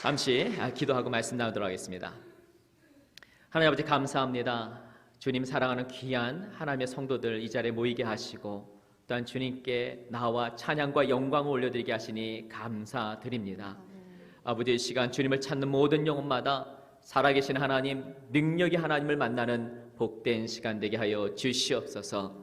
잠시 기도하고 말씀 나누도록 하겠습니다. 하나님 아버지 감사합니다. 주님 사랑하는 귀한 하나님의 성도들 이 자리에 모이게 하시고 또한 주님께 나와 찬양과 영광을 올려드리게 하시니 감사드립니다. 아버지 이 시간 주님을 찾는 모든 영혼마다 살아계신 하나님, 능력의 하나님을 만나는 복된 시간 되게 하여 주시옵소서.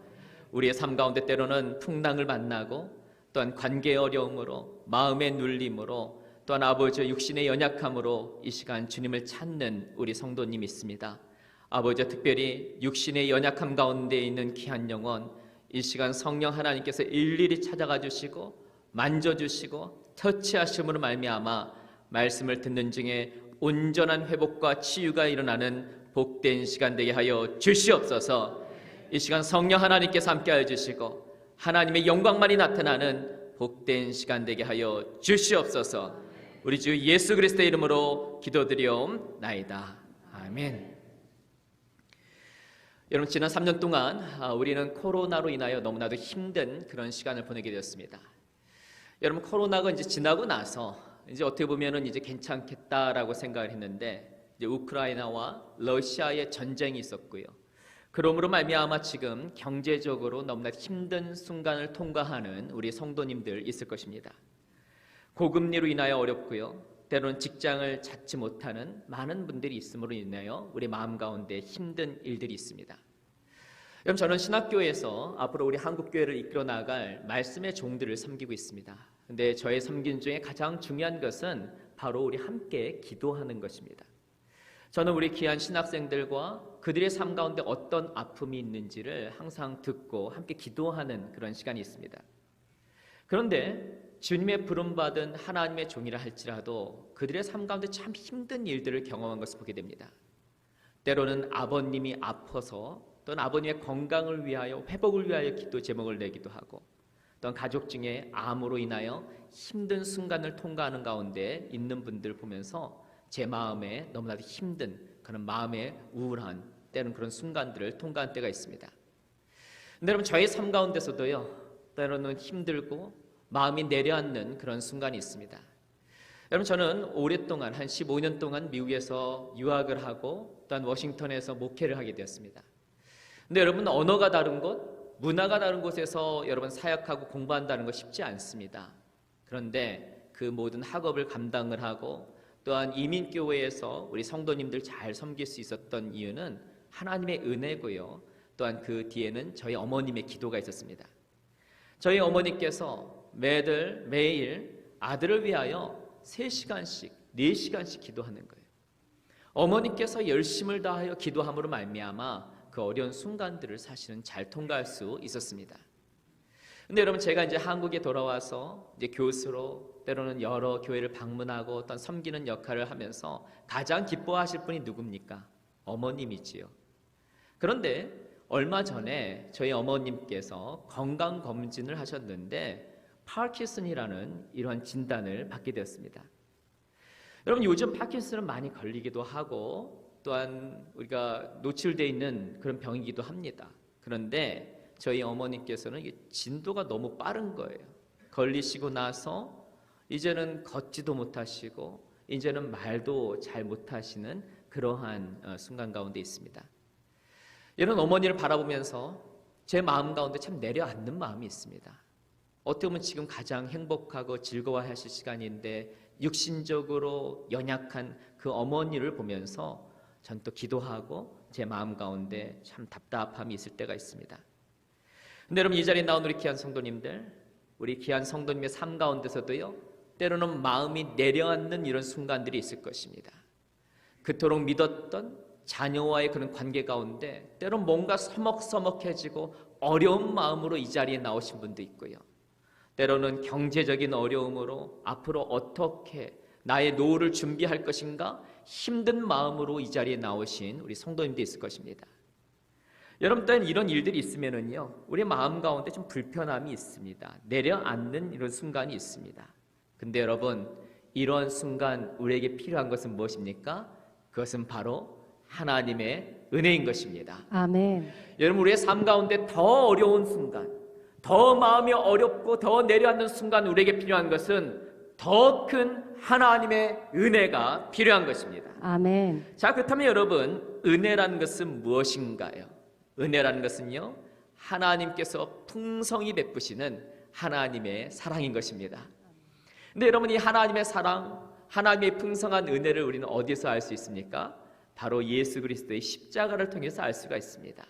우리의 삶 가운데 때로는 풍랑을 만나고 또한 관계의 어려움으로 마음의 눌림으로 또한 아버지 육신의 연약함으로 이 시간 주님을 찾는 우리 성도님 있습니다. 아버지 특별히 육신의 연약함 가운데 있는 귀한 영혼 이 시간 성령 하나님께서 일일이 찾아가 주시고 만져주시고 터치하심으로 말미암아 말씀을 듣는 중에 온전한 회복과 치유가 일어나는 복된 시간 되게 하여 주시옵소서. 이 시간 성령 하나님께서 함께하여 주시고 하나님의 영광만이 나타나는 복된 시간 되게 하여 주시옵소서. 우리 주 예수 그리스도의 이름으로 기도드리옵나이다. 아멘. 여러분 지난 3년 동안 우리는 코로나로 인하여 너무나도 힘든 그런 시간을 보내게 되었습니다. 여러분 코로나가 이제 지나고 나서 이제 어떻게 보면은 이제 괜찮겠다라고 생각을 했는데 이제 우크라이나와 러시아의 전쟁이 있었고요. 그러므로 말미암아 지금 경제적으로 너무나 힘든 순간을 통과하는 우리 성도님들 있을 것입니다. 고금리로 인하여 어렵고요. 때로는 직장을 찾지 못하는 많은 분들이 있음으로 인하여 우리 마음 가운데 힘든 일들이 있습니다. 여러분 저는 신학교에서 앞으로 우리 한국교회를 이끌어 나갈 말씀의 종들을 섬기고 있습니다. 근데 저의 섬긴 중에 가장 중요한 것은 바로 우리 함께 기도하는 것입니다. 저는 우리 귀한 신학생들과 그들의 삶 가운데 어떤 아픔이 있는지를 항상 듣고 함께 기도하는 그런 시간이 있습니다. 그런데 주님의 부름받은 하나님의 종이라 할지라도 그들의 삶 가운데 참 힘든 일들을 경험한 것을 보게 됩니다. 때로는 아버님이 아파서 또는 아버님의 건강을 위하여 회복을 위하여 기도 제목을 내기도 하고 또한 가족 중에 암으로 인하여 힘든 순간을 통과하는 가운데 있는 분들을 보면서 제 마음에 너무나도 힘든 그런 마음의 우울한 때로는 그런 순간들을 통과한 때가 있습니다. 근데 여러분 저의 삶 가운데서도요 때로는 힘들고 마음이 내려앉는 그런 순간이 있습니다. 여러분 저는 오랫동안 한 15년 동안 미국에서 유학을 하고 또한 워싱턴에서 목회를 하게 되었습니다. 근데 여러분 언어가 다른 곳, 문화가 다른 곳에서 여러분 사역하고 공부한다는 거 쉽지 않습니다. 그런데 그 모든 학업을 감당을 하고 또한 이민교회에서 우리 성도님들 잘 섬길 수 있었던 이유는 하나님의 은혜고요. 또한 그 뒤에는 저희 어머님의 기도가 있었습니다. 저희 어머니께서 매일 아들을 위하여 3시간씩, 4시간씩 기도하는 거예요. 어머니께서 열심을 다하여 기도함으로 말미암아 그 어려운 순간들을 사실은 잘 통과할 수 있었습니다. 근데 여러분 제가 이제 한국에 돌아와서 이제 교수로 때로는 여러 교회를 방문하고 어떤 섬기는 역할을 하면서 가장 기뻐하실 분이 누굽니까? 어머님이지요. 그런데 얼마 전에 저희 어머님께서 건강검진을 하셨는데 파킨슨이라는 이런 진단을 받게 되었습니다. 여러분 요즘 파킨슨은 많이 걸리기도 하고 또한 우리가 노출되어 있는 그런 병이기도 합니다. 그런데 저희 어머님께서는 이게 진도가 너무 빠른 거예요. 걸리시고 나서 이제는 걷지도 못하시고 이제는 말도 잘 못하시는 그러한 순간 가운데 있습니다. 이런 어머니를 바라보면서 제 마음 가운데 참 내려앉는 마음이 있습니다. 어떻게 보면 지금 가장 행복하고 즐거워하실 시간인데 육신적으로 연약한 그 어머니를 보면서 전 또 기도하고 제 마음 가운데 참 답답함이 있을 때가 있습니다. 근데 여러분 이 자리에 나온 우리 귀한 성도님들, 우리 귀한 성도님의 삶 가운데서도요 때로는 마음이 내려앉는 이런 순간들이 있을 것입니다. 그토록 믿었던 자녀와의 그런 관계 가운데 때론 뭔가 서먹서먹해지고 어려운 마음으로 이 자리에 나오신 분도 있고요. 때로는 경제적인 어려움으로 앞으로 어떻게 나의 노후를 준비할 것인가 힘든 마음으로 이 자리에 나오신 우리 성도님도 있을 것입니다. 여러분 또한 이런 일들이 있으면은요 우리 마음 가운데 좀 불편함이 있습니다. 내려앉는 이런 순간이 있습니다. 근데 여러분 이런 순간 우리에게 필요한 것은 무엇입니까? 그것은 바로 하나님의 은혜인 것입니다. 아멘. 여러분 우리의 삶 가운데 더 어려운 순간, 더 마음이 어렵고 더 내려앉는 순간 우리에게 필요한 것은 더 큰 하나님의 은혜가 필요한 것입니다. 아멘. 자, 그렇다면 여러분, 은혜라는 것은 무엇인가요? 은혜라는 것은요, 하나님께서 풍성히 베푸시는 하나님의 사랑인 것입니다. 근데 여러분, 이 하나님의 사랑, 하나님의 풍성한 은혜를 우리는 어디서 알 수 있습니까? 바로 예수 그리스도의 십자가를 통해서 알 수가 있습니다.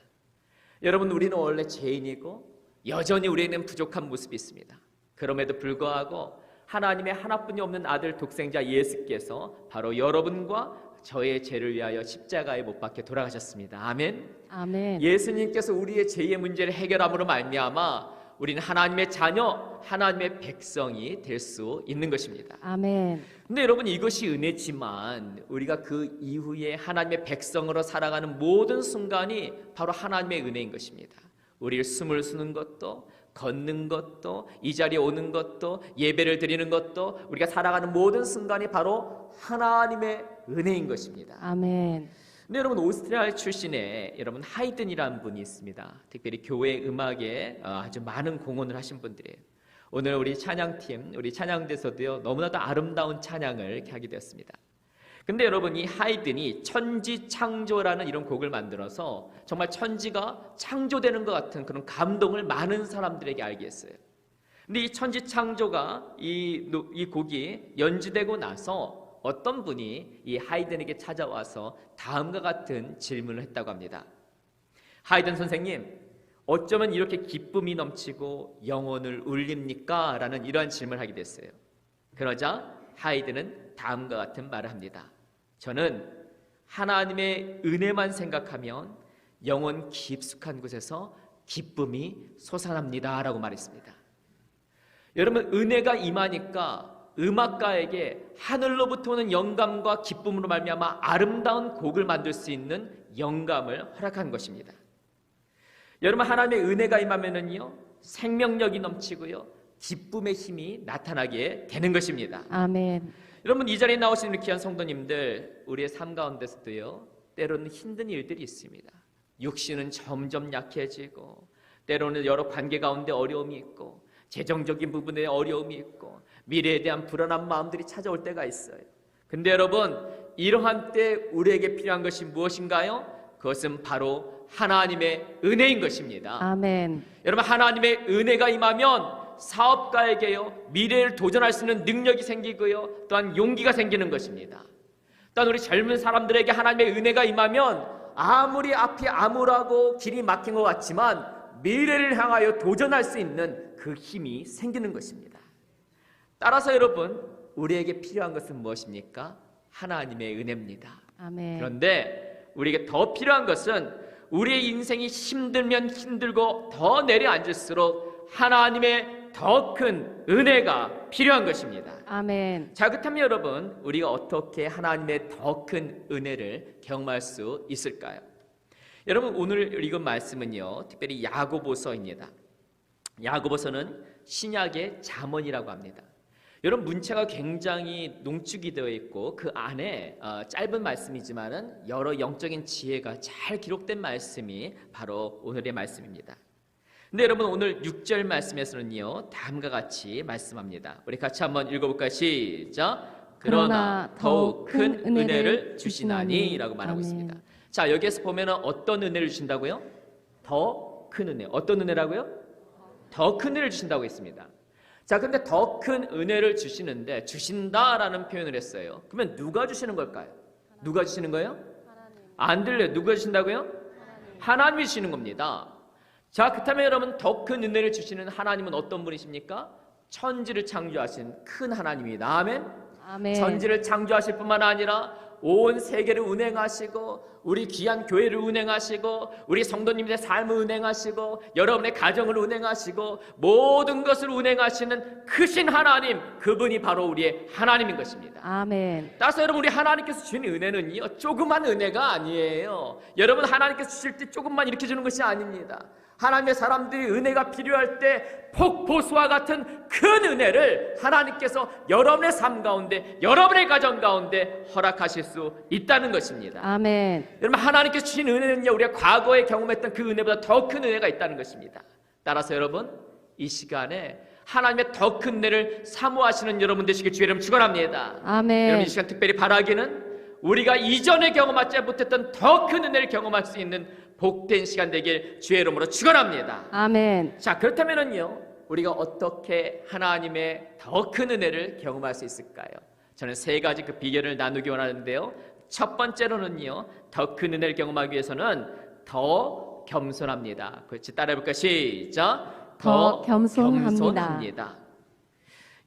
여러분, 우리는 원래 죄인이고 여전히 우리에는 부족한 모습이 있습니다. 그럼에도 불구하고 하나님의 하나뿐이 없는 아들 독생자 예수께서 바로 여러분과 저의 죄를 위하여 십자가에 못 박혀 돌아가셨습니다. 아멘. 아멘. 예수님께서 우리의 죄의 문제를 해결함으로 말미암아 우리는 하나님의 자녀, 하나님의 백성이 될 수 있는 것입니다. 아멘. 근데 여러분, 이것이 은혜지만 우리가 그 이후에 하나님의 백성으로 살아가는 모든 순간이 바로 하나님의 은혜인 것입니다. 우리를 숨을 쉬는 것도, 걷는 것도, 이 자리에 오는 것도, 예배를 드리는 것도, 우리가 살아가는 모든 순간이 바로 하나님의 은혜인 것입니다. 아멘. 근데 여러분, 오스트리아 출신의 여러분 하이든이라는 분이 있습니다. 특별히 교회 음악에 아주 많은 공헌을 하신 분들이에요. 오늘 우리 찬양팀, 우리 찬양대에서도요, 너무나도 아름다운 찬양을 하게 되었습니다. 근데 여러분, 이 하이든이 천지창조라는 이런 곡을 만들어서 정말 천지가 창조되는 것 같은 그런 감동을 많은 사람들에게 알게 했어요. 근데 이 천지창조가 이 곡이 연주되고 나서 어떤 분이 이 하이든에게 찾아와서 다음과 같은 질문을 했다고 합니다. 하이든 선생님, 어쩌면 이렇게 기쁨이 넘치고 영혼을 울립니까? 라는 이러한 질문을 하게 됐어요. 그러자 하이든은 다음과 같은 말을 합니다. 저는 하나님의 은혜만 생각하면 영혼 깊숙한 곳에서 기쁨이 솟아납니다 라고 말했습니다. 여러분, 은혜가 임하니까 음악가에게 하늘로부터 오는 영감과 기쁨으로 말미암아 아름다운 곡을 만들 수 있는 영감을 허락한 것입니다. 여러분, 하나님의 은혜가 임하면은요, 생명력이 넘치고요, 기쁨의 힘이 나타나게 되는 것입니다. 아멘. 여러분, 이 자리에 나오신 우리 귀한 성도님들, 우리의 삶 가운데서도요, 때로는 힘든 일들이 있습니다. 육신은 점점 약해지고, 때로는 여러 관계 가운데 어려움이 있고, 재정적인 부분에 어려움이 있고, 미래에 대한 불안한 마음들이 찾아올 때가 있어요. 근데 여러분, 이러한 때 우리에게 필요한 것이 무엇인가요? 그것은 바로 하나님의 은혜인 것입니다. 아멘. 여러분, 하나님의 은혜가 임하면 사업가에게요, 미래를 도전할 수 있는 능력이 생기고요, 또한 용기가 생기는 것입니다. 또한 우리 젊은 사람들에게 하나님의 은혜가 임하면 아무리 앞이 암울하고 길이 막힌 것 같지만 미래를 향하여 도전할 수 있는 그 힘이 생기는 것입니다. 따라서 여러분, 우리에게 필요한 것은 무엇입니까? 하나님의 은혜입니다. 아멘. 그런데 우리에게 더 필요한 것은 우리의 인생이 힘들면 힘들고 더 내려앉을수록 하나님의 더 큰 은혜가 필요한 것입니다. 아멘. 자, 그렇다면 여러분, 우리가 어떻게 하나님의 더 큰 은혜를 경험할 수 있을까요? 여러분, 오늘 읽은 말씀은요, 특별히 야고보서입니다. 야고보서는 신약의 잠언이라고 합니다. 여러분, 문체가 굉장히 농축이 되어 있고 그 안에 짧은 말씀이지만은 여러 영적인 지혜가 잘 기록된 말씀이 바로 오늘의 말씀입니다. 근데 여러분, 오늘 6절 말씀에서는요, 다음과 같이 말씀합니다. 우리 같이 한번 읽어볼까요? 시작. 그러나 더욱 큰 은혜를 주시나니 라고 말하고 있습니다. 자, 여기에서 보면 어떤 은혜를 주신다고요? 더 큰 은혜. 어떤 은혜라고요? 더 큰 은혜를 주신다고 했습니다. 자, 근데 더 큰 은혜를 주시는데 주신다라는 표현을 했어요. 그러면 누가 주시는 걸까요? 누가 주시는 거예요? 안 들려요. 누가 주신다고요? 하나님이 주시는 겁니다. 자, 그렇다면 여러분, 더 큰 은혜를 주시는 하나님은 어떤 분이십니까? 천지를 창조하신 큰 하나님입니다. 아멘. 아멘. 천지를 창조하실 뿐만 아니라 온 세계를 운행하시고 우리 귀한 교회를 운행하시고 우리 성도님들의 삶을 운행하시고 여러분의 가정을 운행하시고 모든 것을 운행하시는 크신 하나님, 그분이 바로 우리의 하나님인 것입니다. 아멘. 따라서 여러분, 우리 하나님께서 주신 은혜는요, 조그만 은혜가 아니에요. 여러분, 하나님께서 주실 때 조금만 이렇게 주는 것이 아닙니다. 하나님의 사람들이 은혜가 필요할 때 폭포수와 같은 큰 은혜를 하나님께서 여러분의 삶 가운데, 여러분의 가정 가운데 허락하실 수 있다는 것입니다. 아멘. 여러분, 하나님께서 주신 은혜는요, 우리가 과거에 경험했던 그 은혜보다 더 큰 은혜가 있다는 것입니다. 따라서 여러분, 이 시간에 하나님의 더 큰 은혜를 사모하시는 여러분 되시길 주의 이름 축원합니다. 아멘. 여러분 이 시간 특별히 바라기는 우리가 이전에 경험하지 못했던 더 큰 은혜를 경험할 수 있는 복된 시간 되길 주의 이름으로 축원합니다. 아멘. 자, 그렇다면은요, 우리가 어떻게 하나님의 더 큰 은혜를 경험할 수 있을까요? 저는 세 가지 그 비결을 나누기 원하는데요. 첫 번째로는요, 더 큰 은혜를 경험하기 위해서는 더 겸손합니다. 그렇지, 따라해볼까? 시작. 더 겸손합니다. 겸손합니다.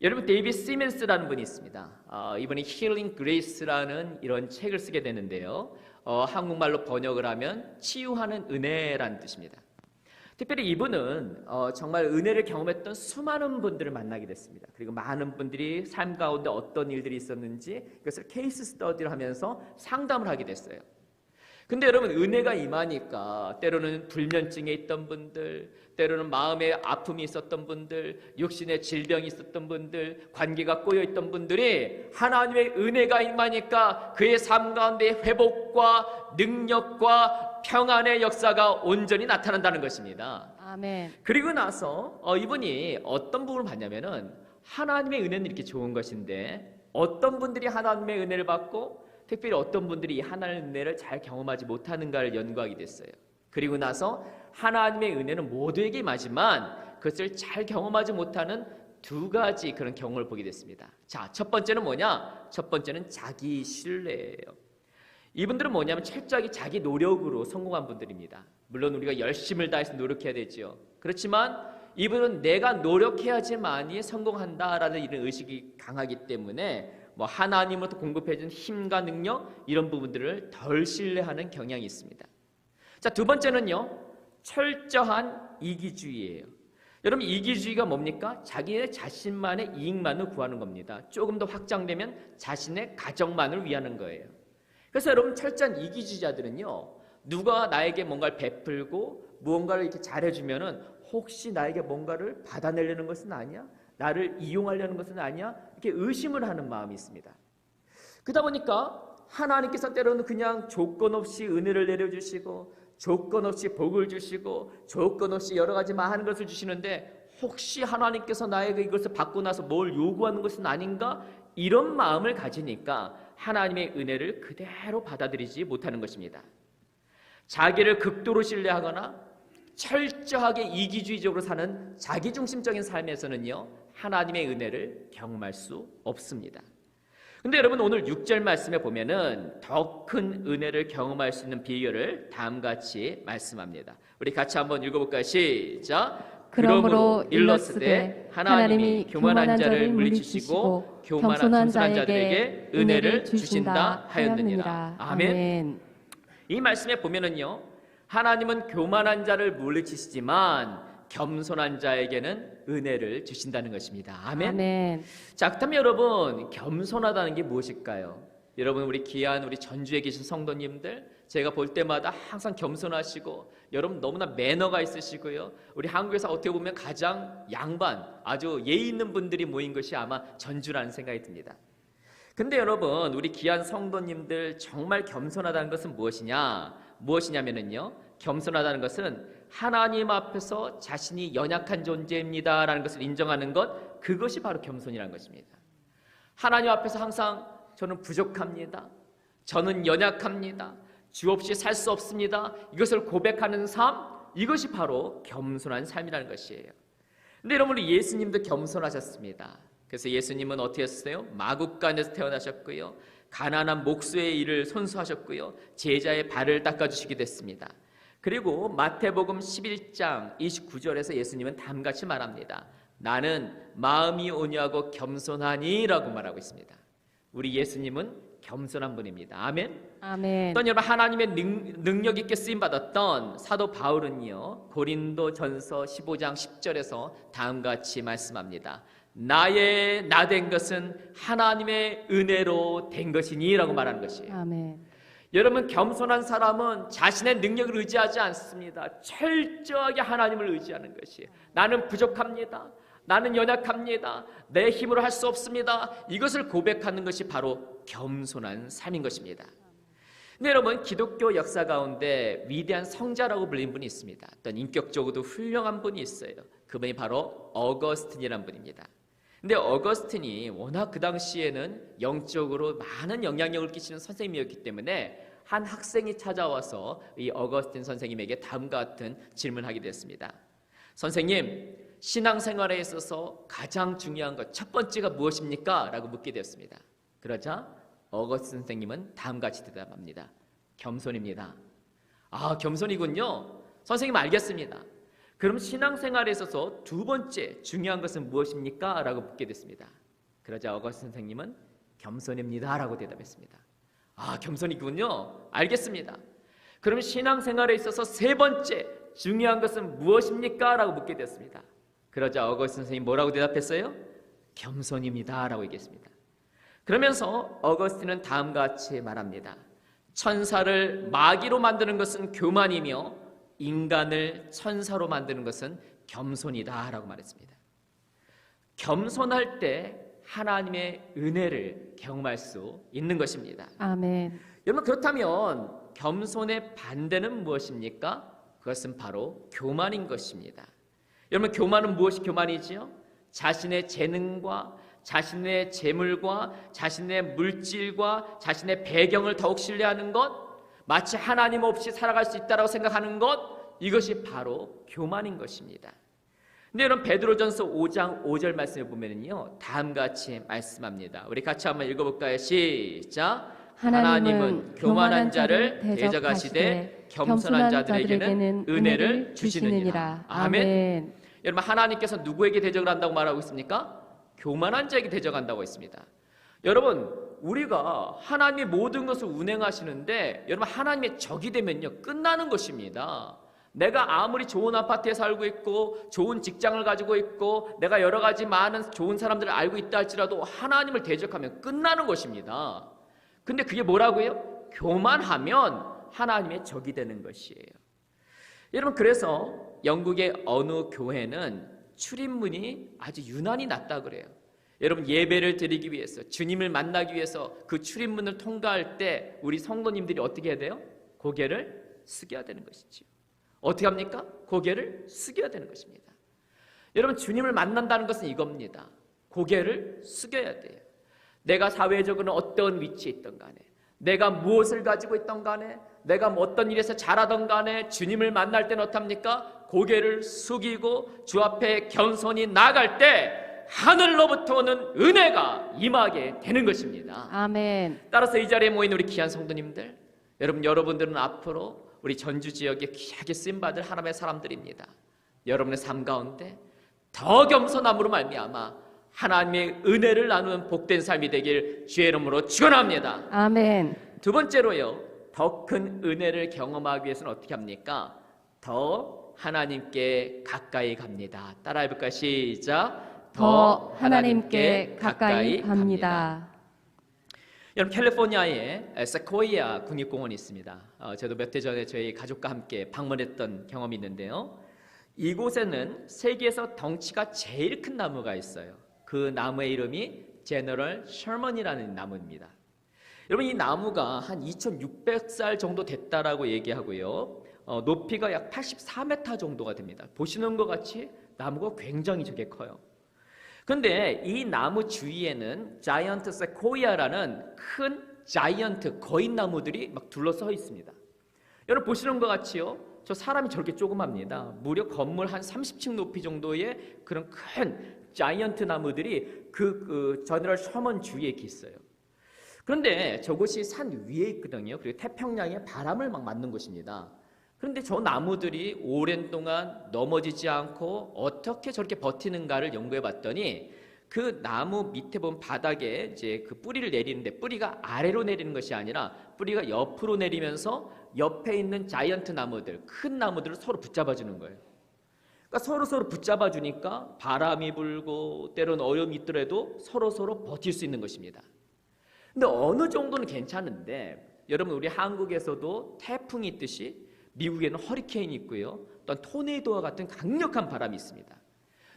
여러분, 데이비드 시멘스라는 분이 있습니다. 이분이 힐링 그레이스라는 이런 책을 쓰게 되는데요. 한국말로 번역을 하면 치유하는 은혜라는 뜻입니다. 특별히 이분은 정말 은혜를 경험했던 수많은 분들을 만나게 됐습니다. 그리고 많은 분들이 삶 가운데 어떤 일들이 있었는지 그것을 케이스 스터디를 하면서 상담을 하게 됐어요. 근데 여러분, 은혜가 임하니까 때로는 불면증에 있던 분들, 때로는 마음에 아픔이 있었던 분들, 육신의 질병이 있었던 분들, 관계가 꼬여있던 분들이 하나님의 은혜가 임하니까 그의 삶 가운데 회복과 능력과 평안의 역사가 온전히 나타난다는 것입니다. 아멘. 그리고 나서 이분이 어떤 부분을 봤냐면은 하나님의 은혜는 이렇게 좋은 것인데 어떤 분들이 하나님의 은혜를 받고 특별히 어떤 분들이 이 하나님의 은혜를 잘 경험하지 못하는가를 연구하게 됐어요. 그리고 나서 하나님의 은혜는 모두에게 임하지만 그것을 잘 경험하지 못하는 두 가지 그런 경험을 보게 됐습니다. 자, 첫 번째는 뭐냐? 첫 번째는 자기 신뢰예요. 이분들은 뭐냐면 철저하게 자기 노력으로 성공한 분들입니다. 물론 우리가 열심을 다해서 노력해야 되죠. 그렇지만 이분은 내가 노력해야지만이 성공한다라는 이런 의식이 강하기 때문에 하나님으로부터 공급해준 힘과 능력 이런 부분들을 덜 신뢰하는 경향이 있습니다. 자, 두 번째는요, 철저한 이기주의예요. 여러분, 이기주의가 뭡니까? 자기의 자신만의 이익만을 구하는 겁니다. 조금 더 확장되면 자신의 가정만을 위하는 거예요. 그래서 여러분, 철저한 이기주의자들은요, 누가 나에게 뭔가를 베풀고 무언가를 이렇게 잘해주면은 혹시 나에게 뭔가를 받아내려는 것은 아니야? 나를 이용하려는 것은 아니야? 이렇게 의심을 하는 마음이 있습니다. 그러다 보니까 하나님께서 때로는 그냥 조건 없이 은혜를 내려주시고 조건 없이 복을 주시고 조건 없이 여러 가지 많은 것을 주시는데 혹시 하나님께서 나에게 이것을 받고 나서 뭘 요구하는 것은 아닌가? 이런 마음을 가지니까 하나님의 은혜를 그대로 받아들이지 못하는 것입니다. 자기를 극도로 신뢰하거나 철저하게 이기주의적으로 사는 자기중심적인 삶에서는요, 하나님의 은혜를 경험할 수 없습니다. 근데 여러분, 오늘 6절 말씀에 보면은 더 큰 은혜를 경험할 수 있는 비결을 다음같이 말씀합니다. 우리 같이 한번 읽어볼까요? 시작. 그러므로 일러스되 하나님이 교만한 자를 물리치시고 겸손한 자들에게 은혜를 주신다 하였느니라. 아멘. 이 말씀에 보면은요, 하나님은 교만한 자를 물리치시지만 겸손한 자에게는 은혜를 주신다는 것입니다. 아멘. 아멘. 자, 그렇다면 여러분, 겸손하다는 게 무엇일까요? 여러분, 우리 귀한 우리 전주에 계신 성도님들, 제가 볼 때마다 항상 겸손하시고 여러분 너무나 매너가 있으시고요. 우리 한국에서 어떻게 보면 가장 양반, 아주 예의 있는 분들이 모인 것이 아마 전주라는 생각이 듭니다. 근데 여러분, 우리 귀한 성도님들 정말 겸손하다는 것은 무엇이냐면요, 겸손하다는 것은 하나님 앞에서 자신이 연약한 존재입니다라는 것을 인정하는 것, 그것이 바로 겸손이라는 것입니다. 하나님 앞에서 항상 저는 부족합니다, 저는 연약합니다, 주 없이 살 수 없습니다, 이것을 고백하는 삶, 이것이 바로 겸손한 삶이라는 것이에요. 근데 여러분, 우리 예수님도 겸손하셨습니다. 그래서 예수님은 어떻게 했어요? 마구간에서 태어나셨고요, 가난한 목수의 일을 손수하셨고요, 제자의 발을 닦아주시기도 했습니다. 그리고 마태복음 11장 29절에서 예수님은 다음같이 말합니다. 나는 마음이 온유하고 겸손하니 라고 말하고 있습니다. 우리 예수님은 겸손한 분입니다. 아멘. 아멘. 또 여러분, 하나님의 능력 있게 쓰임받았던 사도 바울은요, 고린도전서 15장 10절에서 다음같이 말씀합니다. 나의 나 된 것은 하나님의 은혜로 된 것이니 라고 말하는 것이에요. 아멘. 여러분, 겸손한 사람은 자신의 능력을 의지하지 않습니다. 철저하게 하나님을 의지하는 것이에요. 나는 부족합니다, 나는 연약합니다, 내 힘으로 할 수 없습니다, 이것을 고백하는 것이 바로 겸손한 삶인 것입니다. 근데 여러분, 기독교 역사 가운데 위대한 성자라고 불린 분이 있습니다. 어떤 인격적으로도 훌륭한 분이 있어요. 그분이 바로 어거스틴이라는 분입니다. 근데 어거스틴이 워낙 그 당시에는 영적으로 많은 영향력을 끼치는 선생님이었기 때문에 한 학생이 찾아와서 이 어거스틴 선생님에게 다음과 같은 질문을 하게 됐습니다. 선생님, 신앙생활에 있어서 가장 중요한 것 첫 번째가 무엇입니까? 라고 묻게 되었습니다. 그러자 어거스틴 선생님은 다음과 같이 대답합니다. 겸손입니다. 아, 겸손이군요. 선생님 알겠습니다. 그럼 신앙생활에 있어서 두 번째 중요한 것은 무엇입니까? 라고 묻게 됐습니다. 그러자 어거스틴 선생님은 겸손입니다 라고 대답했습니다. 아, 겸손이군요. 알겠습니다. 그럼 신앙생활에 있어서 세 번째 중요한 것은 무엇입니까? 라고 묻게 됐습니다. 그러자 어거스틴 선생님이 뭐라고 대답했어요? 겸손입니다 라고 얘기했습니다. 그러면서 어거스틴은 다음과 같이 말합니다. 천사를 마귀로 만드는 것은 교만이며 인간을 천사로 만드는 것은 겸손이다 라고 말했습니다. 겸손할 때 하나님의 은혜를 경험할 수 있는 것입니다. 아멘. 여러분, 그렇다면 겸손의 반대는 무엇입니까? 그것은 바로 교만인 것입니다. 여러분, 교만은 무엇이 교만이지요? 자신의 재능과 자신의 재물과 자신의 물질과 자신의 배경을 더욱 신뢰하는 것, 마치 하나님 없이 살아갈 수 있다고 생각하는 것, 이것이 바로 교만인 것입니다. 근데 여러분, 베드로전서 5장 5절 말씀을 보면요, 다음과 같이 말씀합니다. 우리 같이 한번 읽어볼까요? 시작. 하나님은 교만한 자를 대적하시되 겸손한 자들에게는 은혜를 주시느니라. 아멘. 여러분, 하나님께서 누구에게 대적을 한다고 말하고 있습니까? 교만한 자에게 대적한다고 했습니다. 여러분, 우리가 하나님의 모든 것을 운행하시는데 여러분, 하나님의 적이 되면요 끝나는 것입니다. 내가 아무리 좋은 아파트에 살고 있고 좋은 직장을 가지고 있고 내가 여러 가지 많은 좋은 사람들을 알고 있다 할지라도 하나님을 대적하면 끝나는 것입니다. 근데 그게 뭐라고요? 교만하면 하나님의 적이 되는 것이에요. 여러분, 그래서 영국의 어느 교회는 출입문이 아주 유난히 낮다 그래요. 여러분, 예배를 드리기 위해서, 주님을 만나기 위해서 그 출입문을 통과할 때 우리 성도님들이 어떻게 해야 돼요? 고개를 숙여야 되는 것이지요. 어떻게 합니까? 고개를 숙여야 되는 것입니다. 여러분, 주님을 만난다는 것은 이겁니다. 고개를 숙여야 돼요. 내가 사회적으로 어떤 위치에 있던 간에, 내가 무엇을 가지고 있던 간에, 내가 뭐 어떤 일에서 잘하던 간에 주님을 만날 때는 어떻습니까? 고개를 숙이고 주 앞에 겸손히 나아갈 때 하늘로부터 오는 은혜가 임하게 되는 것입니다. 아멘. 따라서 이 자리에 모인 우리 귀한 성도님들, 여러분들은 앞으로 우리 전주 지역에 귀하게 쓰임받을 하나님의 사람들입니다. 여러분의 삶 가운데 더 겸손함으로 말미암아 하나님의 은혜를 나누는 복된 삶이 되길 주의 이름으로 축원합니다. 아멘. 두 번째로요, 더 큰 은혜를 경험하기 위해서는 어떻게 합니까? 더 하나님께 가까이 갑니다. 따라 해볼까요? 시작. 더 하나님께 가까이 갑니다. 여러분, 캘리포니아에 세코이아 국립공원이 있습니다. 저도 몇 해 전에 저희 가족과 함께 방문했던 경험이 있는데요. 이곳에는 세계에서 덩치가 제일 큰 나무가 있어요. 그 나무의 이름이 제너럴 셔먼이라는 나무입니다. 여러분, 이 나무가 한 2600살 정도 됐다라고 얘기하고요. 높이가 약 84m 정도가 됩니다. 보시는 것 같이 나무가 굉장히 저게 커요. 그런데 이 나무 주위에는 자이언트 세코이아라는 큰 자이언트 거인나무들이 막 둘러서 있습니다. 여러분, 보시는 것 같이요, 저 사람이 저렇게 조그맣니다. 무려 건물 한 30층 높이 정도의 그런 큰 자이언트 나무들이 그 제너럴 셔먼 주위에 이렇게 있어요. 그런데 저곳이 산 위에 있거든요. 그리고 태평양에 바람을 막 맞는 곳입니다. 그런데 저 나무들이 오랜 동안 넘어지지 않고 어떻게 저렇게 버티는가를 연구해 봤더니 그 나무 밑에 보면 바닥에 이제 그 뿌리를 내리는데 뿌리가 아래로 내리는 것이 아니라 뿌리가 옆으로 내리면서 옆에 있는 자이언트 나무들, 큰 나무들을 서로 붙잡아 주는 거예요. 그러니까 서로 붙잡아 주니까 바람이 불고 때로는 어려움이 있더라도 서로 버틸 수 있는 것입니다. 근데 어느 정도는 괜찮은데 여러분, 우리 한국에서도 태풍이 있듯이 미국에는 허리케인이 있고요, 또한 토네이도와 같은 강력한 바람이 있습니다.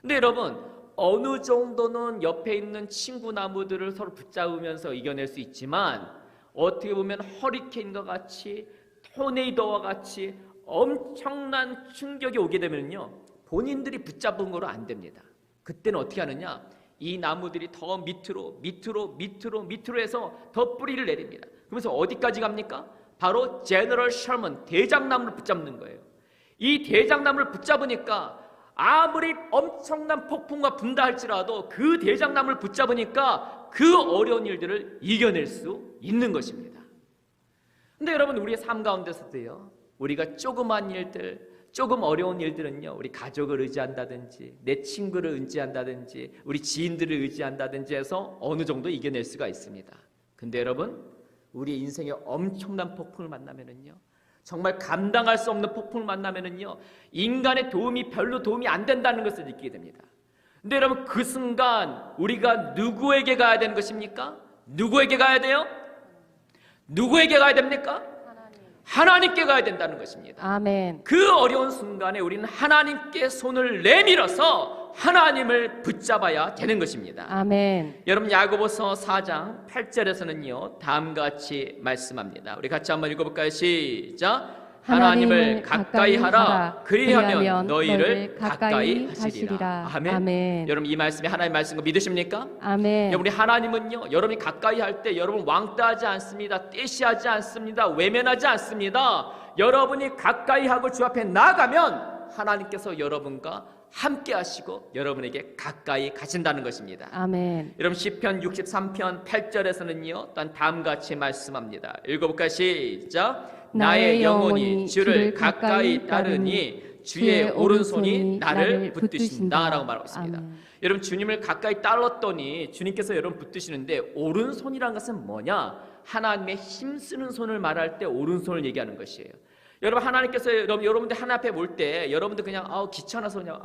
근데 여러분, 어느 정도는 옆에 있는 친구 나무들을 서로 붙잡으면서 이겨낼 수 있지만 어떻게 보면 허리케인과 같이 토네이도와 같이 엄청난 충격이 오게 되면요, 본인들이 붙잡은 거로 안 됩니다. 그때는 어떻게 하느냐? 이 나무들이 더 밑으로 해서 더 뿌리를 내립니다. 그러면서 어디까지 갑니까? 바로 제너럴 셔먼, 대장나무를 붙잡는 거예요. 이 대장나무를 붙잡으니까 아무리 엄청난 폭풍과 분다할지라도 그 대장나무를 붙잡으니까 그 어려운 일들을 이겨낼 수 있는 것입니다. 근데 여러분, 우리의 삶 가운데서도요, 우리가 조그만 일들, 조금 어려운 일들은요, 우리 가족을 의지한다든지 내 친구를 의지한다든지 우리 지인들을 의지한다든지 해서 어느 정도 이겨낼 수가 있습니다. 근데 여러분, 우리 인생에 엄청난 폭풍을 만나면은요, 정말 감당할 수 없는 폭풍을 만나면은요, 인간의 도움이 별로 도움이 안 된다는 것을 느끼게 됩니다. 근데 여러분, 그 순간 우리가 누구에게 가야 되는 것입니까? 누구에게 가야 돼요? 누구에게 가야 됩니까? 하나님께 가야 된다는 것입니다. 아멘. 그 어려운 순간에 우리는 하나님께 손을 내밀어서 하나님을 붙잡아야 되는 것입니다. 아멘. 여러분, 야고보서 4장 8절에서는요 다음과 같이 말씀합니다. 우리 같이 한번 읽어볼까요? 시작. 하나님을 가까이 하라. 그리하면 너희를 가까이 하시리라. 아멘. 아멘. 여러분, 이 말씀이 하나님의 말씀인 거 믿으십니까? 아멘. 우리 하나님은요, 여러분이 가까이 할 때 여러분 왕따하지 않습니다. 떼시하지 않습니다. 외면하지 않습니다. 여러분이 가까이 하고 주 앞에 나가면 하나님께서 여러분과 함께 하시고 여러분에게 가까이 가신다는 것입니다. 아멘. 여러분, 시편 63편 8절에서는요 또한 다음과 같이 말씀합니다. 읽어볼까요? 시작. 나의 영혼이 주를 가까이 따르니 주의 오른손이 나를 붙드신다 라고 말하고 있습니다. 아멘. 여러분, 주님을 가까이 따랐더니 주님께서 여러분 붙드시는데, 오른손이라는 것은 뭐냐? 하나님의 힘쓰는 손을 말할 때 오른손을 얘기하는 것이에요. 여러분, 하나님께서 여러분들 하나님 앞에 올 때 여러분들 그냥 귀찮아서 그냥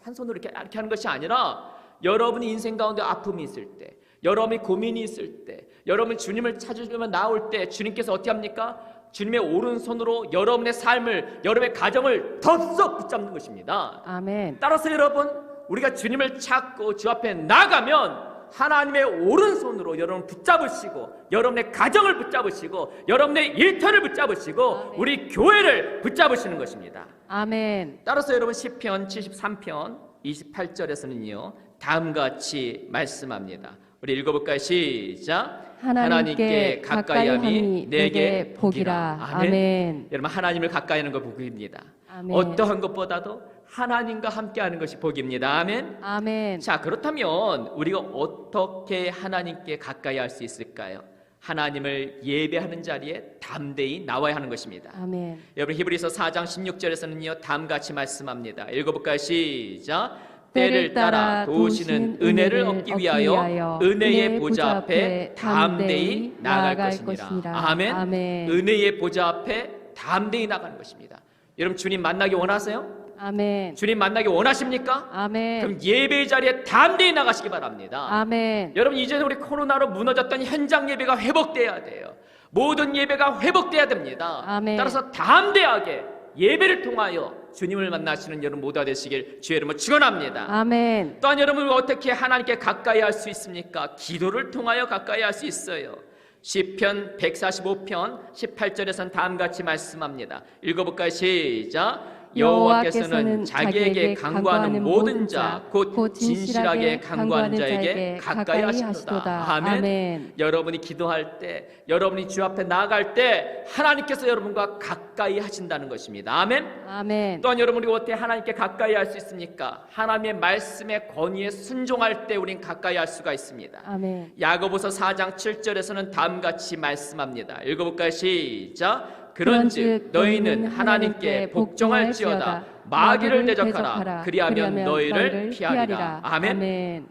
한 손으로 이렇게 하는 것이 아니라, 여러분이 인생 가운데 아픔이 있을 때, 여러분이 고민이 있을 때, 여러분 주님을 찾으시면 나올 때 주님께서 어떻게 합니까? 주님의 오른손으로 여러분의 삶을, 여러분의 가정을 덥석 붙잡는 것입니다. 아멘. 따라서 여러분, 우리가 주님을 찾고 주 앞에 나가면 하나님의 오른손으로 여러분 붙잡으시고, 여러분의 가정을 붙잡으시고, 여러분의 일터를 붙잡으시고, 아멘. 우리 교회를 붙잡으시는 것입니다. 아멘. 따라서 여러분, 시편 73편 28절에서는요 다음과 같이 말씀합니다. 우리 읽어볼까요? 시작. 하나님께 가까이함이 내게 복이라. 아멘. 여러분, 하나님을 가까이 하는 거 복입니다. 아멘. 어떠한 것보다도 하나님과 함께하는 것이 복입니다. 아멘. 아멘. 자, 그렇다면 우리가 어떻게 하나님께 가까이 할 수 있을까요? 하나님을 예배하는 자리에 담대히 나와야 하는 것입니다. 아멘. 여러분, 히브리서 4장 16절에서는요 다음과 같이 말씀합니다. 읽어볼까요? 시작. 때를 따라 도우시는 은혜를 얻기 위하여 은혜의 보좌 앞에 담대히 나아갈 것이니라. 아멘. 아멘. 은혜의 보좌 앞에 담대히 나가는 것입니다. 여러분, 주님 만나기 원하세요? 아멘. 주님 만나기 원하십니까? 아멘. 그럼 예배 자리에 담대히 나가시기 바랍니다. 아멘. 여러분, 이제는 우리 코로나로 무너졌던 현장 예배가 회복돼야 돼요. 모든 예배가 회복돼야 됩니다. 아멘. 따라서 담대하게 예배를 통하여 주님을 만나시는 여러분 모두가 되시길 주의 이름으로 축원합니다. 아멘. 또한 여러분, 어떻게 하나님께 가까이 할 수 있습니까? 기도를 통하여 가까이 할 수 있어요. 시편 145편 18절에서는 다음같이 말씀합니다. 읽어볼까요? 시작. 여호와께서는 자기에게 간구하는 모든 자 곧 진실하게 간구하는 자에게 가까이 하시도다. 아멘. 여러분이 기도할 때, 여러분이 주 앞에 나아갈 때 하나님께서 여러분과 가까이 하신다는 것입니다. 아멘. 아멘. 또한 여러분이 어떻게 하나님께 가까이 할 수 있습니까? 하나님의 말씀의 권위에 순종할 때 우린 가까이 할 수가 있습니다. 아멘. 야고보서 4장 7절에서는 다음같이 말씀합니다. 읽어볼까요? 시작. 그런즉 너희는 하나님께 복종할지어다. 마귀를 대적하라. 그리하면 너희를 피하리라. 아멘. 아멘.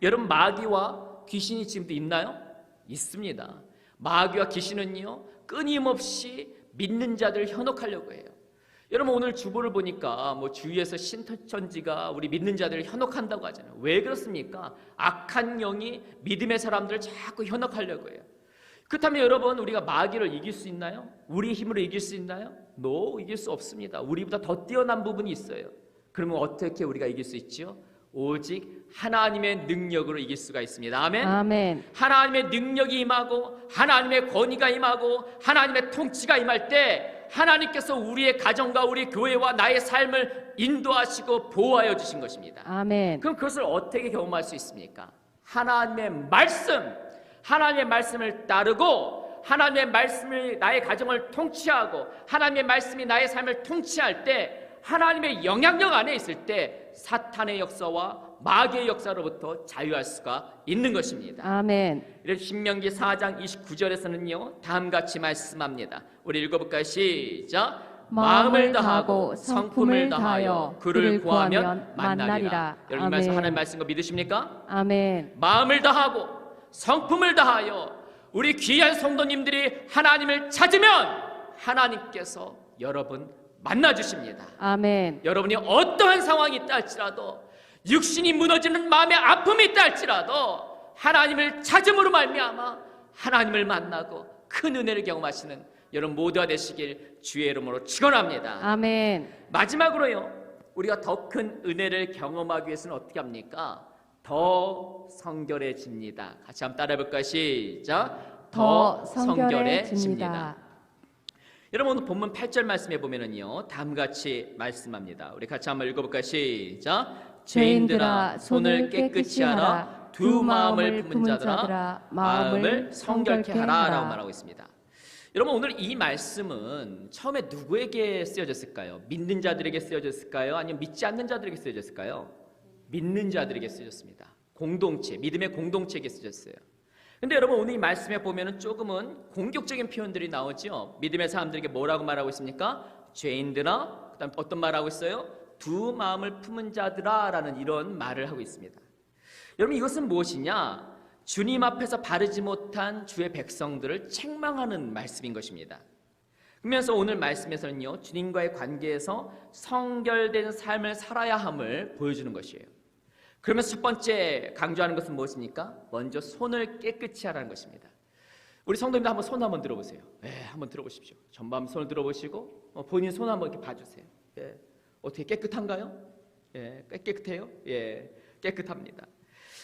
여러분, 마귀와 귀신이 지금도 있나요? 있습니다. 마귀와 귀신은요 끊임없이 믿는 자들을 현혹하려고 해요. 여러분, 오늘 주보를 보니까 주위에서 신천지가 우리 믿는 자들을 현혹한다고 하잖아요. 왜 그렇습니까? 악한 영이 믿음의 사람들을 자꾸 현혹하려고 해요. 그렇다면 여러분, 우리가 마귀를 이길 수 있나요? 우리의 힘으로 이길 수 있나요? No, 이길 수 없습니다. 우리보다 더 뛰어난 부분이 있어요. 그러면 어떻게 우리가 이길 수 있죠? 오직 하나님의 능력으로 이길 수가 있습니다. 아멘. 아멘. 하나님의 능력이 임하고 하나님의 권위가 임하고 하나님의 통치가 임할 때 하나님께서 우리의 가정과 우리 교회와 나의 삶을 인도하시고 보호하여 주신 것입니다. 아멘. 그럼 그것을 어떻게 경험할 수 있습니까? 하나님의 말씀을 따르고 하나님의 말씀이 나의 가정을 통치하고 하나님의 말씀이 나의 삶을 통치할 때 하나님의 영향력 안에 있을 때 사탄의 역사와 마귀의 역사로부터 자유할 수가 있는 것입니다. 아멘. 이래서 신명기 4장 29절에서는요 다음같이 말씀합니다. 우리 읽어볼까요? 시작. 마음을 다하고 성품을 다하여 그를 구하면 만나리라. 여러분 이 말씀 아멘. 하나님 말씀인 거 믿으십니까? 아멘. 마음을 다하고 성품을 다하여 우리 귀한 성도님들이 하나님을 찾으면 하나님께서 여러분 만나주십니다. 아멘. 여러분이 어떠한 상황이 있다 할지라도 육신이 무너지는 마음의 아픔이 있다 할지라도 하나님을 찾음으로 말미암아 하나님을 만나고 큰 은혜를 경험하시는 여러분 모두가 되시길 주의 이름으로 축원합니다. 아멘. 마지막으로요 우리가 더 큰 은혜를 경험하기 위해서는 어떻게 합니까? 더 성결해집니다. 같이 한번 따라해 볼까요? 시작. 더 성결해집니다. 여러분 오늘 본문 8절 말씀에 보면은요 다음같이 말씀합니다. 우리 같이 한번 읽어볼까요? 시작. 죄인들아 손을 깨끗이 하라. 두 마음을 품은 자들아 마음을 성결케 하라라고 말하고 있습니다. 여러분 오늘 이 말씀은 처음에 누구에게 쓰여졌을까요? 믿는 자들에게 쓰여졌을까요? 아니면 믿지 않는 자들에게 쓰여졌을까요? 믿는 자들에게 쓰여졌습니다. 공동체, 믿음의 공동체에게 쓰여졌어요. 근데 여러분 오늘 이 말씀에 보면은 조금은 공격적인 표현들이 나오죠. 믿음의 사람들에게 뭐라고 말하고 있습니까? 죄인들아, 그다음 어떤 말하고 있어요? 두 마음을 품은 자들아 라는 이런 말을 하고 있습니다. 여러분 이것은 무엇이냐? 주님 앞에서 바르지 못한 주의 백성들을 책망하는 말씀인 것입니다. 그러면서 오늘 말씀에서는요 주님과의 관계에서 성결된 삶을 살아야 함을 보여주는 것이에요. 그러면서 첫 번째 강조하는 것은 무엇입니까? 먼저 손을 깨끗이 하라는 것입니다. 우리 성도님들 한번 손 한번 들어보세요. 한번 들어보십시오. 전부 손을 들어보시고 본인 손 한번 이렇게 봐주세요. 어떻게 깨끗한가요? 깨끗해요? 깨끗합니다.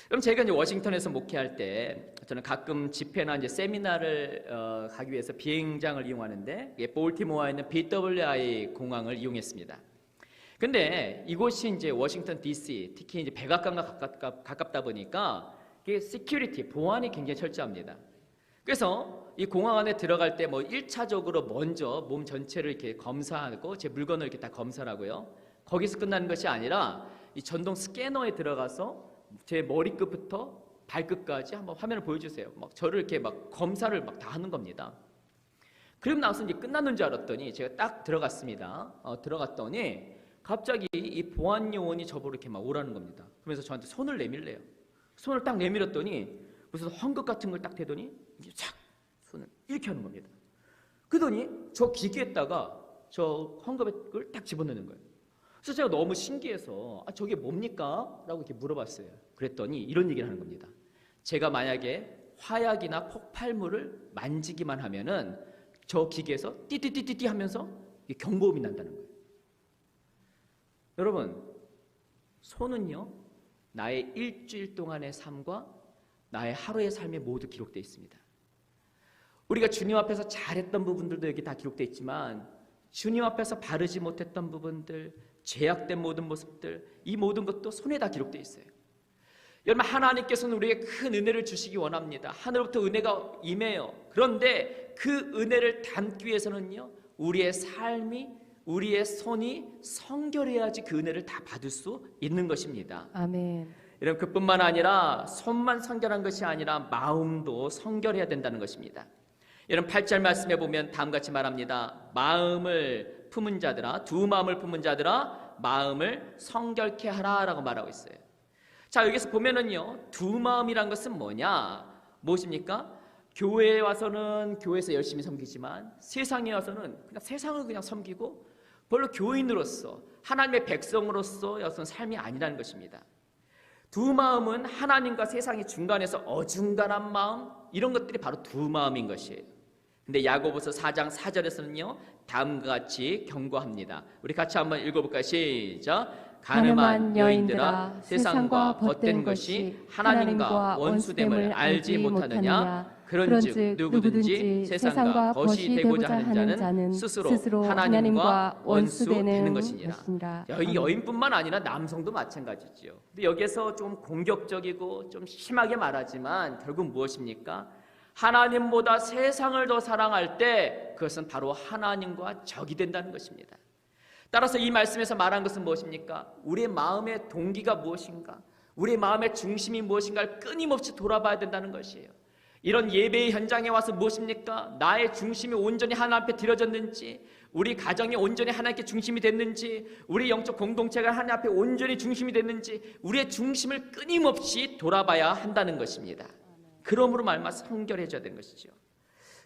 그럼 제가 이제 워싱턴에서 목회할 때 저는 가끔 집회나 이제 세미나를 가기 위해서 비행장을 이용하는데 볼티모어에 있는 BWI 공항을 이용했습니다. 근데 이곳이 이제 워싱턴 DC, 특히 이제 백악관과 가깝다 보니까 이게 시큐리티, 보안이 굉장히 철저합니다. 그래서 이 공항 안에 들어갈 때 뭐 1차적으로 먼저 몸 전체를 이렇게 검사하고 제 물건을 이렇게 다 검사를 하고요. 거기서 끝나는 것이 아니라 이 전동 스캐너에 들어가서 제 머리끝부터 발끝까지 한번 화면을 보여주세요. 막 저를 이렇게 막 검사를 막 다 하는 겁니다. 그리고 나서 이제 끝났는 줄 알았더니 제가 딱 들어갔습니다. 들어갔더니 갑자기 이 보안 요원이 저보고 이렇게 막 오라는 겁니다. 그러면서 저한테 손을 내밀래요. 손을 딱 내밀었더니 무슨 헝겊 같은 걸 딱 대더니 이게 착 손을 이렇게 하는 겁니다. 그러더니 저 기계에다가 저 헝겊을 딱 집어넣는 거예요. 그래서 제가 너무 신기해서 저게 뭡니까? 라고 이렇게 물어봤어요. 그랬더니 이런 얘기를 하는 겁니다. 제가 만약에 화약이나 폭발물을 만지기만 하면은 저 기계에서 띠띠띠띠 하면서 경보음이 난다는 거예요. 여러분, 손은요 나의 일주일 동안의 삶과 나의 하루의 삶에 모두 기록되어 있습니다. 우리가 주님 앞에서 잘했던 부분들도 여기 다 기록되어 있지만 주님 앞에서 바르지 못했던 부분들, 죄악된 모든 모습들, 이 모든 것도 손에 다 기록되어 있어요. 여러분 하나님께서는 우리에게 큰 은혜를 주시기 원합니다. 하늘부터 은혜가 임해요. 그런데 그 은혜를 담기 위해서는요 우리의 삶이, 우리의 손이 성결해야지 그 은혜를 다 받을 수 있는 것입니다. 아멘. 여러분 그뿐만 아니라 손만 성결한 것이 아니라 마음도 성결해야 된다는 것입니다. 여러분 8절 말씀에 보면 다음같이 말합니다. 마음을 품은 자들아, 두 마음을 품은 자들아 마음을 성결케 하라 라고 말하고 있어요. 자 여기서 보면은요 두 마음이란 것은 뭐냐, 무엇입니까? 교회에 와서는 교회에서 열심히 섬기지만 세상에 와서는 그냥 세상을 그냥 섬기고 별로 교인으로서 하나님의 백성으로서 여선 삶이 아니라는 것입니다. 두 마음은 하나님과 세상의 중간에서 어중간한 마음, 이런 것들이 바로 두 마음인 것이에요. 근데 야고보서 4장 4절에서는요 다음과 같이 경고합니다. 우리 같이 한번 읽어볼까요? 시작. 가늠한 여인들아 세상과 벗된 것이 하나님과 원수됨을 알지 못하느냐. 그런즉 누구든지 세상과 벗이 되고자 하는 자는 스스로 하나님과 원수되는 것이니라. 이 여인뿐만 아니라 남성도 마찬가지지요. 근데 여기에서 좀 공격적이고 좀 심하게 말하지만 결국 무엇입니까? 하나님보다 세상을 더 사랑할 때 그것은 바로 하나님과 적이 된다는 것입니다. 따라서 이 말씀에서 말한 것은 무엇입니까? 우리의 마음의 동기가 무엇인가? 우리의 마음의 중심이 무엇인가를 끊임없이 돌아봐야 된다는 것이에요. 이런 예배의 현장에 와서 무엇입니까? 나의 중심이 온전히 하나님 앞에 드려졌는지, 우리 가정이 온전히 하나님께 중심이 됐는지, 우리 영적 공동체가 하나님 앞에 온전히 중심이 됐는지 우리의 중심을 끊임없이 돌아봐야 한다는 것입니다. 그러므로 말미암아 성결해져야 되는 것이죠.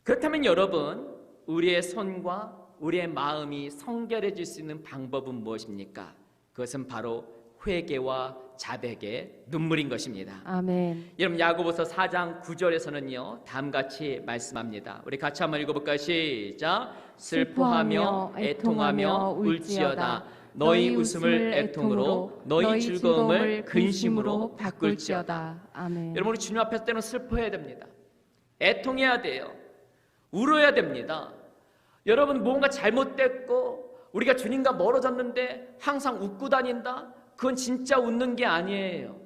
그렇다면 여러분, 우리의 손과 우리의 마음이 성결해질 수 있는 방법은 무엇입니까? 그것은 바로 회개와 자백의 눈물인 것입니다. 아멘. 여러분, 야고보서 4장 9절에서는요 다음같이 말씀합니다. 우리 같이 한번 읽어볼까요? 시작. 슬퍼하며 애통하며 울지어다. 너희 웃음을 애통으로 너희 즐거움을 근심으로 바꿀지어다. 아멘. 여러분, 우리 주님 앞에 때는 슬퍼해야 됩니다. 애통해야 돼요. 울어야 됩니다. 여러분, 뭔가 잘못됐고 우리가 주님과 멀어졌는데 항상 웃고 다닌다? 그건 진짜 웃는 게 아니에요.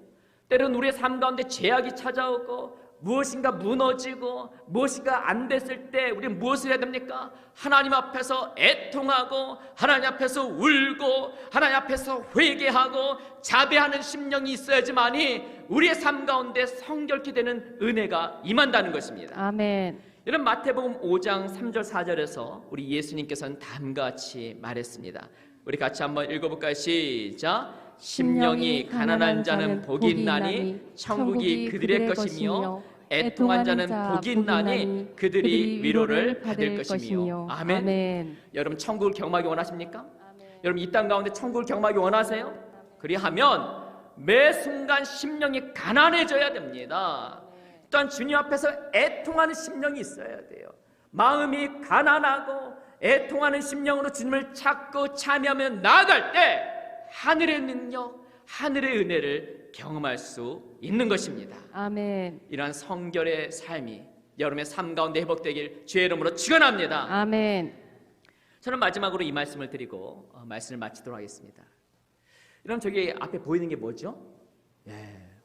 때로는 우리의 삶 가운데 죄악이 찾아오고 무엇인가 무너지고 무엇인가 안 됐을 때 우리는 무엇을 해야 됩니까? 하나님 앞에서 애통하고 하나님 앞에서 울고 하나님 앞에서 회개하고 자배하는 심령이 있어야지만이 우리의 삶 가운데 성결케 되는 은혜가 임한다는 것입니다. 아멘. 여러분, 마태복음 5장 3절 4절에서 우리 예수님께서는 다음과 같이 말했습니다. 우리 같이 한번 읽어볼까요? 시작. 심령이 가난한 자는 복이 있나니 천국이 그들의 것이며 애통한 자는 복이 있나니 그들이 위로를 받을 것이며. 아멘. 아멘. 여러분, 천국을 경험하기 원하십니까? 아멘. 여러분, 이 땅 가운데 천국을 경험하기 원하세요? 그리하면 매 순간 심령이 가난해져야 됩니다. 일단 주님 앞에서 애통하는 심령이 있어야 돼요. 마음이 가난하고 애통하는 심령으로 주님을 찾고 참여하며 나아갈 때 하늘의 능력, 하늘의 은혜를 경험할 수 있는 것입니다. 아멘. 이러한 성결의 삶이 여러분의 삶 가운데 회복되길 주의 이름으로 축원합니다. 아멘. 저는 마지막으로 이 말씀을 드리고 말씀을 마치도록 하겠습니다. 여러분, 저기 앞에 보이는 게 뭐죠?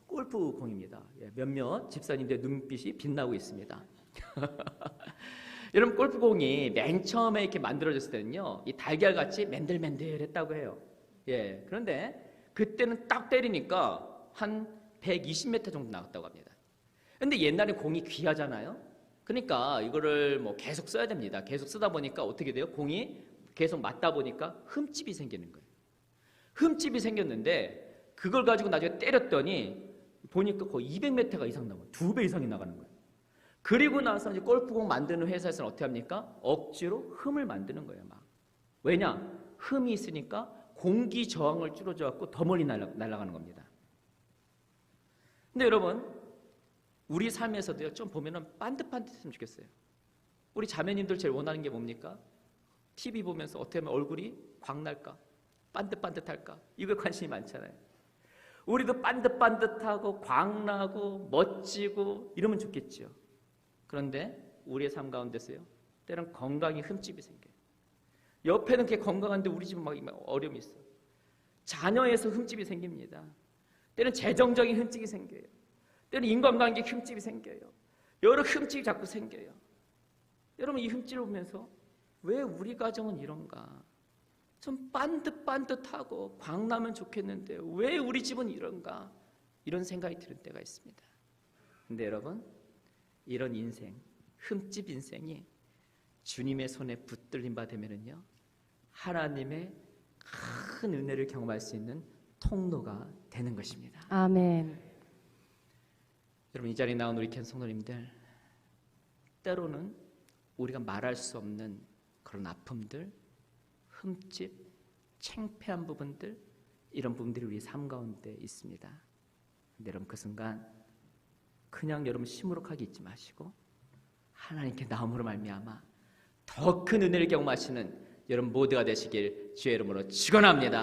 골프공입니다. 몇몇 집사님들의 눈빛이 빛나고 있습니다. 여러분, 골프공이 맨 처음에 이렇게 만들어졌을 때는요, 이 달걀같이 맨들맨들했다고 해요. 그런데 그때는 딱 때리니까 한 120m 정도 나왔다고 합니다. 근데 옛날에 공이 귀하잖아요. 그러니까 이거를 뭐 계속 써야 됩니다. 계속 쓰다 보니까 어떻게 돼요? 공이 계속 맞다 보니까 흠집이 생기는 거예요. 흠집이 생겼는데 그걸 가지고 나중에 때렸더니 보니까 거의 200m가 이상 나와요. 2배 이상이 나가는 거예요. 그리고 나서 이제 골프공 만드는 회사에서는 어떻게 합니까? 억지로 흠을 만드는 거예요. 막. 왜냐? 흠이 있으니까 공기 저항을 줄여줘 갖고 더 멀리 날아가는 겁니다. 근데 여러분, 우리 삶에서도요, 좀 보면은 반듯반듯했으면 좋겠어요. 우리 자매님들 제일 원하는 게 뭡니까? TV 보면서 어떻게 하면 얼굴이 광날까? 반듯반듯할까? 이거에 관심이 많잖아요. 우리도 반듯반듯하고 광나고 멋지고 이러면 좋겠죠. 그런데 우리의 삶 가운데서요, 때론 건강이 흠집이 생겨요. 옆에는 그게 건강한데 우리 집은 막 어려움이 있어요. 자녀에서 흠집이 생깁니다. 때는 재정적인 흠집이 생겨요. 때는 인간관계 흠집이 생겨요. 여러 흠집이 자꾸 생겨요. 여러분, 이 흠집을 보면서 왜 우리 가정은 이런가? 좀 반듯반듯하고 광나면 좋겠는데 왜 우리 집은 이런가? 이런 생각이 드는 때가 있습니다. 근데 여러분, 이런 인생, 흠집 인생이 주님의 손에 붙들림 바 되면은요, 하나님의 큰 은혜를 경험할 수 있는 통로가 되는 것입니다. 아멘. 여러분, 이 자리에 나온 우리 캔 성도님들, 때로는 우리가 말할 수 없는 그런 아픔들, 흠집, 창피한 부분들, 이런 부분들이 우리 삶 가운데 있습니다. 근데 여러분, 그 순간 그냥 여러분 시무룩하게 있지 마시고 하나님께 나옴으로 말미암아 더 큰 은혜를 경험하시는 여러분 모두가 되시길 주의 이름으로 축원합니다.